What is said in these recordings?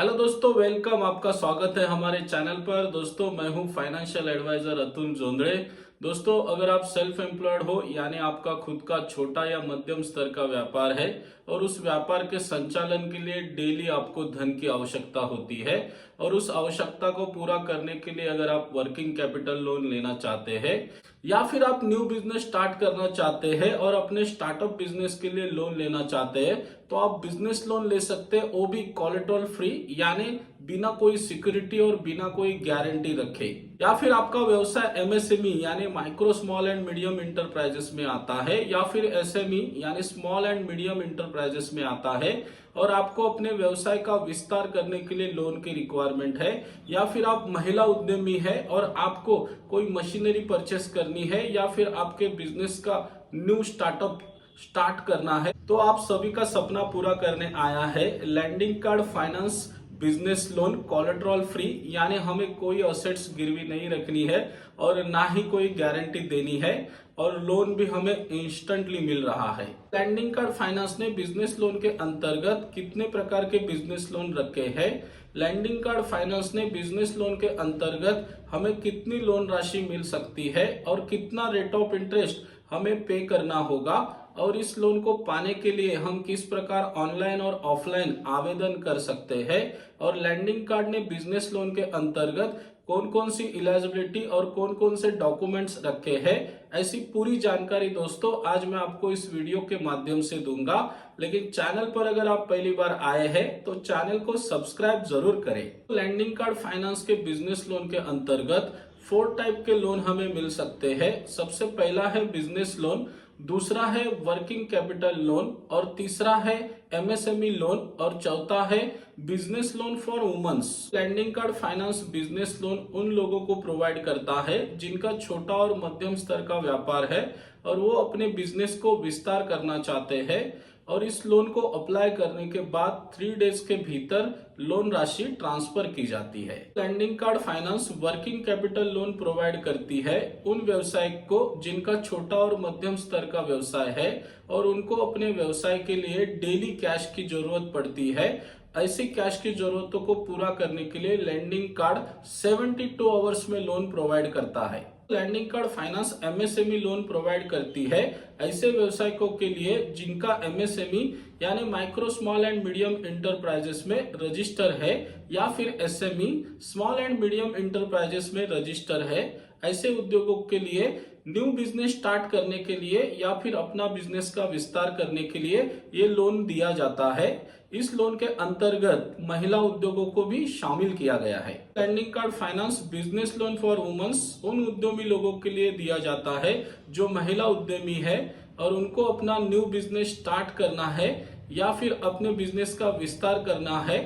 Hello दोस्तों, welcome. आपका स्वागत है हमारे चैनल पर। दोस्तों, मैं हूं फाइनेंशियल एडवाइजर अतुल जोंदड़े। दोस्तों, अगर आप सेल्फ एम्प्लॉयड हो यानी आपका खुद का छोटा या मध्यम स्तर का व्यापार है और उस व्यापार के संचालन के लिए डेली आपको धन की आवश्यकता होती है और उस आवश्यकता को पूरा करने के लिए अगर आप वर्किंग कैपिटल लोन लेना चाहते हैं या फिर आप न्यू बिजनेस स्टार्ट करना चाहते हैं और अपने स्टार्टअप बिजनेस के लिए लोन लेना चाहते हैं, तो आप बिजनेस लोन ले सकते हैं, वो भी कोलेटरल फ्री यानी बिना कोई सिक्योरिटी और बिना कोई गारंटी रखे। या फिर आपका व्यवसाय एमएसएमई यानी micro small and medium enterprises में आता है या फिर एसएमई यानी स्मॉल एंड मीडियम इंटरप्राइजेस में आता है और आपको अपने व्यवसाय का विस्तार करने के लिए लोन की रिक्वायरमेंट है, या फिर आप महिला उद्यमी है और आपको कोई मशीनरी परचेस करनी है या फिर आपके बिजनेस का न्यू स्टार्टअप स्टार्ट करना है, तो आप सभी का सपना पूरा करने आया है Lendingkart finance business loan collateral free. यानी हमें कोई असेट्स गिरवी नहीं रखनी है और ना ही कोई गारंटी देनी है और लोन भी हमें इंस्टेंटली मिल रहा है। लैंडिंग कार्ड फाइनेंस ने बिजनेस लोन के अंतर्गत कितने प्रकार के बिजनेस लोन रखे हैं, लैंडिंग कार्ड फाइनेंस ने बिजनेस लोन के अंतर्गत हमें कितनी लोन राशि मिल सकती है और कितना रेट ऑफ इंटरेस्ट हमें पे करना होगा और इस लोन को पाने के लिए हम किस प्रकार ऑनलाइन और ऑफलाइन आवेदन कर सकते हैं और लैंडिंग कार्ड ने बिजनेस लोन के अंतर्गत कौन कौन सी इलिजिबिलिटी और कौन कौन से डॉक्यूमेंट्स रखे हैं, ऐसी पूरी जानकारी दोस्तों आज मैं आपको इस वीडियो के माध्यम से दूंगा। लेकिन चैनल पर अगर आप पहली बार आए हैं तो चैनल को सब्सक्राइब जरूर करें। लैंडिंग कार्ड फाइनेंस के बिजनेस लोन के अंतर्गत 4 टाइप के लोन हमें मिल सकते हैं। सबसे पहला है बिजनेस लोन, दूसरा है वर्किंग कैपिटल लोन और तीसरा है एमएसएमई लोन और चौथा है business loan for womens. Lendingkart finance business loan उन लोगों को प्रोवाइड करता है जिनका छोटा और मध्यम स्तर का व्यापार है और वो अपने बिजनेस को विस्तार करना चाहते हैं और इस लोन को अप्लाई करने के बाद 3 डेज के भीतर लोन राशि ट्रांसफर की जाती है। Lendingkart finance working capital loan provide करती है उन व्यवसायिक को जिनका छोटा और मध्यम स्तर का व्यवसाय है और उनको अपने व्यवसाय के लिए डेली कैश की जरूरत पड़ती है। ऐसी कैश की जरूरतों को पूरा करने के लिए लैंडिंग कार्ड 72 आवर्स में लोन प्रोवाइड करता है। Lendingkart finance MSME loan provide करती है ऐसे व्यवसायिकों के लिए जिनका एमएसएमई यानी micro small and medium enterprises में रजिस्टर है या फिर SME small and medium enterprises में रजिस्टर है। ऐसे उद्योगों के लिए न्यू बिजनेस स्टार्ट करने के लिए या फिर अपना बिजनेस का विस्तार करने के लिए ये लोन दिया जाता है। इस लोन के अंतर्गत महिला उद्योगों को भी शामिल किया गया है। Lendingkart finance business loan for womens उन उद्यमी लोगों के लिए दिया जाता है जो महिला उद्यमी है और उनको अपना न्यू बिजनेस स्टार्ट करना है या फिर अपने बिजनेस का विस्तार करना है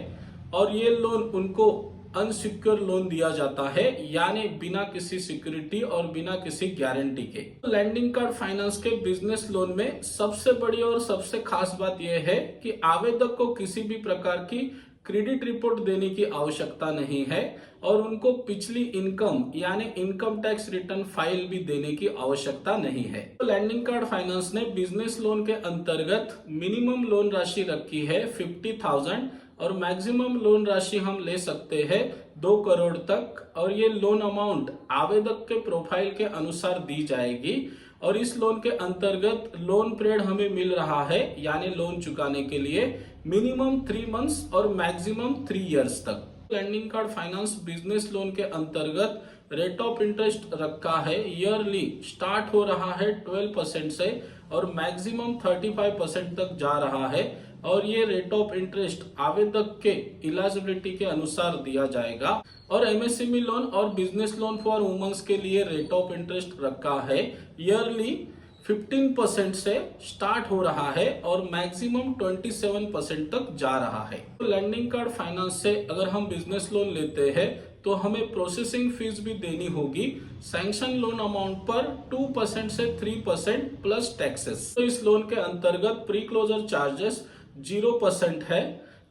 और ये लोन उनको अनसिक्योर लोन दिया जाता है यानी बिना किसी सिक्योरिटी और बिना किसी गारंटी के। लैंडिंग कार्ड फाइनेंस के बिजनेस लोन में सबसे बड़ी और सबसे खास बात यह है कि आवेदक को किसी भी प्रकार की क्रेडिट रिपोर्ट देने की आवश्यकता नहीं है और उनको पिछली इनकम यानी इनकम टैक्स रिटर्न फाइल भी देने की आवश्यकता नहीं है। तो लैंडिंग कार्ड फाइनेंस ने बिजनेस लोन के अंतर्गत मिनिमम लोन राशि रखी है 50,000 और मैक्सिमम लोन राशि हम ले सकते हैं 2 करोड़ तक और ये लोन अमाउंट आवेदक के प्रोफाइल के अनुसार दी जाएगी और इस लोन के अंतर्गत लोन पीरियड हमें मिल रहा है यानी लोन चुकाने के लिए मिनिमम 3 मंथ्स और मैक्सिमम 3 इयर्स तक। Lendingkart finance business loan के अंतर्गत रेट ऑफ इंटरेस्ट रखा है ईयरली स्टार्ट हो रहा है 12% से और मैक्सिमम 35% तक जा रहा है और ये रेट ऑफ इंटरेस्ट आवेदक के इलिजिबिलिटी के अनुसार दिया जाएगा। और एमएसएमई लोन और बिजनेस लोन फॉर वुमेन्स के लिए रेट ऑफ इंटरेस्ट रखा है ईयरली 15% से स्टार्ट हो रहा है और मैक्सिमम 27% तक जा रहा है। तो लैंडिंग कार्ड फाइनेंस से अगर हम बिजनेस लोन लेते हैं तो हमें प्रोसेसिंग फीस भी देनी होगी सैंक्शन लोन अमाउंट पर 2% से 3% प्लस टैक्सेस। तो इस लोन के अंतर्गत प्री क्लोजर चार्जेस 0% है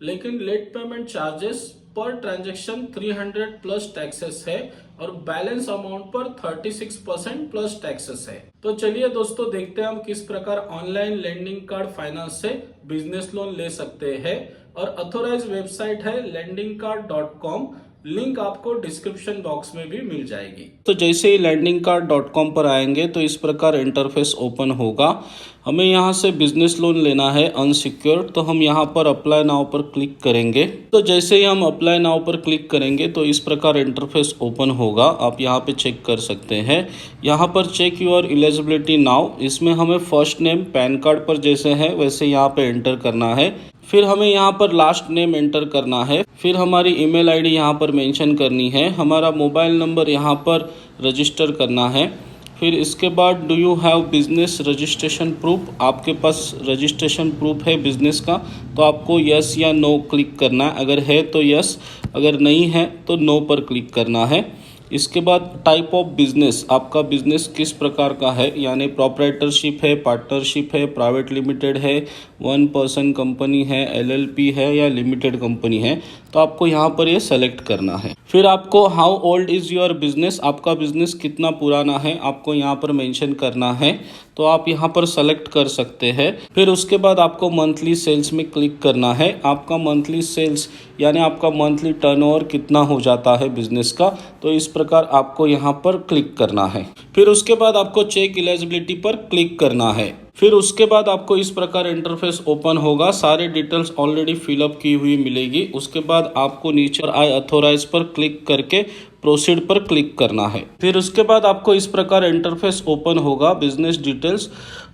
लेकिन लेट पेमेंट चार्जेस पर ट्रांजैक्शन 300 प्लस टैक्सेस है और बैलेंस अमाउंट पर 36% प्लस टैक्सेस है। तो चलिए दोस्तों देखते हैं हम किस प्रकार ऑनलाइन लैंडिंग कार्ड फाइनेंस से बिजनेस लोन ले सकते हैं। और अथोराइज वेबसाइट है lendingcard.com, लिंक आपको डिस्क्रिप्शन बॉक्स में भी मिल जाएगी। तो जैसे ही lendingcard.com पर आएंगे तो इस प्रकार इंटरफेस ओपन होगा। हमें यहाँ से बिजनेस लोन लेना है अनसिक्योर्ड, तो हम यहाँ पर अप्लाई नाउ पर क्लिक करेंगे। तो जैसे ही हम अप्लाई नाउ पर क्लिक करेंगे तो इस प्रकार इंटरफेस ओपन होगा। आप यहाँ पे चेक कर सकते हैं। यहाँ पर चेक योर एलिजिबिलिटी नाउ, इसमें हमें फर्स्ट नेम पैन कार्ड पर जैसे है वैसे यहाँ पे एंटर करना है। फिर हमें यहाँ पर लास्ट नेम एंटर करना है। फिर हमारी ईमेल आईडी यहाँ पर मेंशन करनी है। हमारा मोबाइल नंबर यहाँ पर रजिस्टर करना है। फिर इसके बाद do you have business registration proof, आपके पास रजिस्ट्रेशन प्रूफ है बिजनेस का, तो आपको यस या नो क्लिक करना है। अगर है तो यस, अगर नहीं है तो नो पर क्लिक करना है। इसके बाद टाइप ऑफ बिजनेस, आपका बिजनेस किस प्रकार का है, यानी प्रोप्राइटरशिप है, पार्टनरशिप है, प्राइवेट लिमिटेड है, वन पर्सन कंपनी है, एलएलपी है या लिमिटेड कंपनी है, तो आपको यहाँ पर ये सेलेक्ट करना है। फिर आपको how old is your business, आपका बिजनेस कितना पुराना है आपको यहाँ पर मेंशन करना है, तो आप यहाँ पर सेलेक्ट कर सकते हैं। फिर उसके बाद आपको मंथली सेल्स में क्लिक करना है। आपका मंथली सेल्स यानी आपका मंथली टर्नओवर कितना हो जाता है बिजनेस का, तो इस प्रकार आपको यहाँ पर क्लिक करना है। फिर उसके बाद आपको चेक एलिजिबिलिटी पर क्लिक करना है। फिर उसके बाद आपको इस प्रकार इंटरफेस ओपन होगा। सारे डिटेल्स ऑलरेडी फिलअप की हुई मिलेगी। उसके बाद आपको नीचे आई अथोराइज पर क्लिक करके प्रोसीड पर क्लिक करना है। फिर उसके बाद आपको इस प्रकार इंटरफेस ओपन होगा। Business details,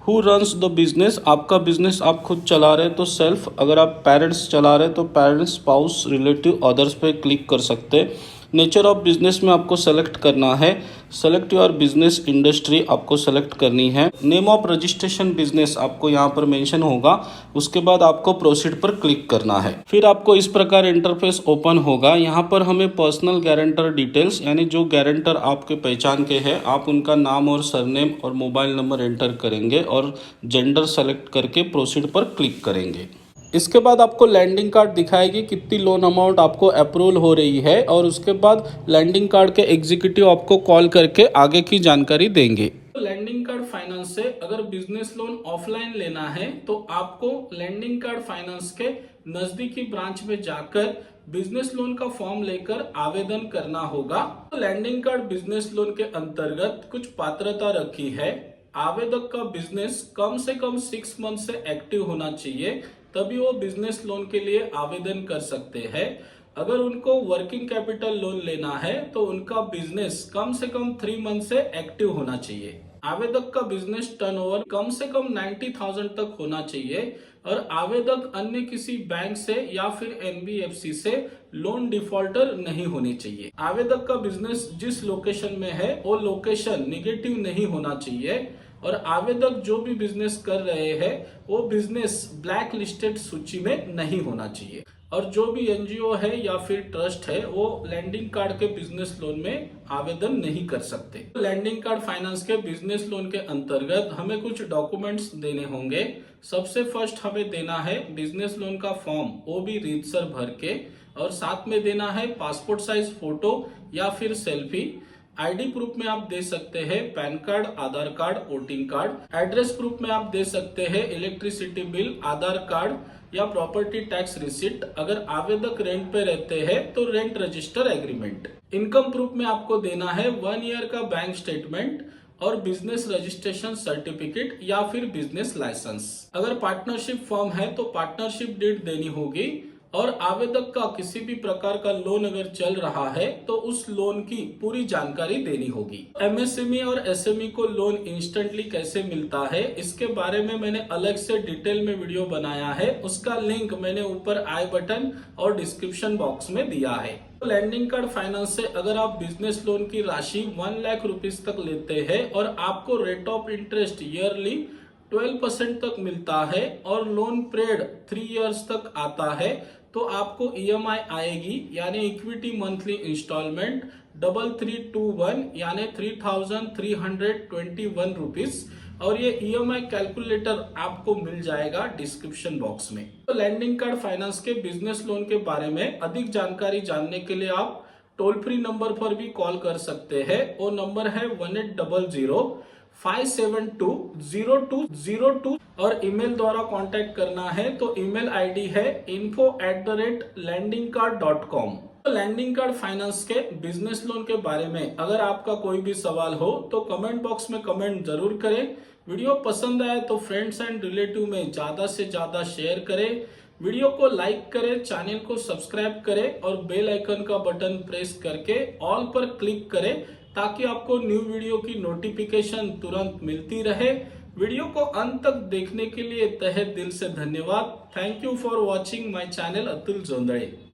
who runs the business, आपका बिजनेस आप खुद चला रहे हैं तो सेल्फ, अगर आप पेरेंट्स चला रहे हैं तो पेरेंट्स, स्पाउस, रिलेटिव, अदर्स पे क्लिक कर सकते हैं। नेचर ऑफ बिजनेस में आपको सेलेक्ट करना है। सेलेक्ट योर बिजनेस इंडस्ट्री आपको सेलेक्ट करनी है। नेम ऑफ रजिस्ट्रेशन बिजनेस आपको यहाँ पर मेंशन होगा। उसके बाद आपको प्रोसीड पर क्लिक करना है। फिर आपको इस प्रकार इंटरफेस ओपन होगा। यहाँ पर हमें पर्सनल गारंटर डिटेल्स, यानी जो गारंटर आपके पहचान के हैं, आप उनका नाम और सरनेम और मोबाइल नंबर एंटर करेंगे और जेंडर सेलेक्ट करके प्रोसीड पर क्लिक करेंगे। इसके बाद आपको लैंडिंग कार्ड दिखाएगी कितनी लोन अमाउंट आपको अप्रूवल हो रही है, और उसके बाद लैंडिंग कार्ड के एग्जीक्यूटिव आपको कॉल करके आगे की जानकारी देंगे। तो लैंडिंग कार्ड फाइनेंस से अगर बिजनेस लोन ऑफलाइन लेना है तो आपको लैंडिंग कार्ड फाइनेंस के नजदीकी ब्रांच में जाकर बिजनेस लोन का फॉर्म लेकर आवेदन करना होगा। तो लैंडिंग कार्ड बिजनेस लोन के अंतर्गत कुछ पात्रता रखी है। आवेदक का बिजनेस कम से कम 6 मंथ से एक्टिव होना चाहिए, तभी वो बिजनेस लोन के लिए आवेदन कर सकते हैं। अगर उनको वर्किंग कैपिटल लोन लेना है तो उनका बिजनेस कम से कम 3 मंथ से एक्टिव होना चाहिए। आवेदक का बिजनेस टर्नओवर कम से कम 90,000 तक होना चाहिए, और आवेदक अन्य किसी बैंक से या फिर एनबीएफसी से लोन डिफॉल्टर नहीं होनी चाहिए। आवेदक का बिजनेस जिस लोकेशन में है वो लोकेशन निगेटिव नहीं होना चाहिए, और आवेदक जो भी बिजनेस कर रहे हैं वो बिजनेस ब्लैक लिस्टेड सूची में नहीं होना चाहिए, और जो भी एनजीओ है या फिर ट्रस्ट है वो लैंडिंग कार्ड के बिजनेस लोन में आवेदन नहीं कर सकते। लैंडिंग कार्ड फाइनेंस के बिजनेस लोन के अंतर्गत हमें कुछ डॉक्यूमेंट्स देने होंगे। सबसे फर्स्ट हमें देना है बिजनेस लोन का फॉर्म, वो भी रीतसर भर के, और साथ में देना है पासपोर्ट साइज फोटो या फिर सेल्फी। आईडी प्रूफ में आप दे सकते हैं pan card, Aadhaar card, voting card. Address proof में आप दे सकते हैं इलेक्ट्रिसिटी बिल, आधार कार्ड या प्रॉपर्टी टैक्स रिसिप्ट। अगर आवेदक रेंट पे रहते हैं तो rent register agreement. Income proof में आपको देना है 1 ईयर का बैंक स्टेटमेंट और बिजनेस रजिस्ट्रेशन सर्टिफिकेट या फिर बिजनेस लाइसेंस। अगर पार्टनरशिप फॉर्म है तो पार्टनरशिप डीड देनी होगी, और आवेदक का किसी भी प्रकार का लोन अगर चल रहा है तो उस लोन की पूरी जानकारी देनी होगी। एमएसएमई और एसएमई को लोन इंस्टेंटली कैसे मिलता है इसके बारे में मैंने अलग से डिटेल में वीडियो बनाया है, उसका लिंक मैंने ऊपर आई बटन और डिस्क्रिप्शन बॉक्स में दिया है। लैंडिंग कार्ड फाइनेंस से अगर आप बिजनेस लोन की राशि 1 लाख रुपीस तक लेते हैं और आपको रेट ऑफ इंटरेस्ट ईयरली 12% तक मिलता है और लोन पीरियड 3 इयर्स तक आता है, तो आपको ईएमआई आएगी यानी इक्विटी मंथली इंस्टॉलमेंट 3321 यानी 3,321 रुपीज, और ये ईएमआई कैलकुलेटर आपको मिल जाएगा डिस्क्रिप्शन बॉक्स में। तो लैंडिंग कार्ड फाइनेंस के बिजनेस लोन के बारे में अधिक जानकारी जानने के लिए आप टोल फ्री नंबर पर भी कॉल कर सकते हैं। वो नंबर है 1800 97202002 और ईमेल द्वारा कांटेक्ट करना है तो ईमेल आईडी है info@lendingcard.com। लैंडिंग कार्ड फाइनेंस के बिजनेस लोन के बारे में अगर आपका कोई भी सवाल हो तो कमेंट बॉक्स में कमेंट जरूर करें। वीडियो पसंद आए तो फ्रेंड्स एंड रिलेटिव में ज्यादा से ज्यादा शेयर करें। वीडियो को लाइक करें, चैनल को सब्सक्राइब करें और बेल आइकन का बटन प्रेस करके ऑल पर क्लिक करें ताकि आपको न्यू वीडियो की नोटिफिकेशन तुरंत मिलती रहे। वीडियो को अंत तक देखने के लिए तहे दिल से धन्यवाद। Thank you for watching my channel Atul जोंधड़े।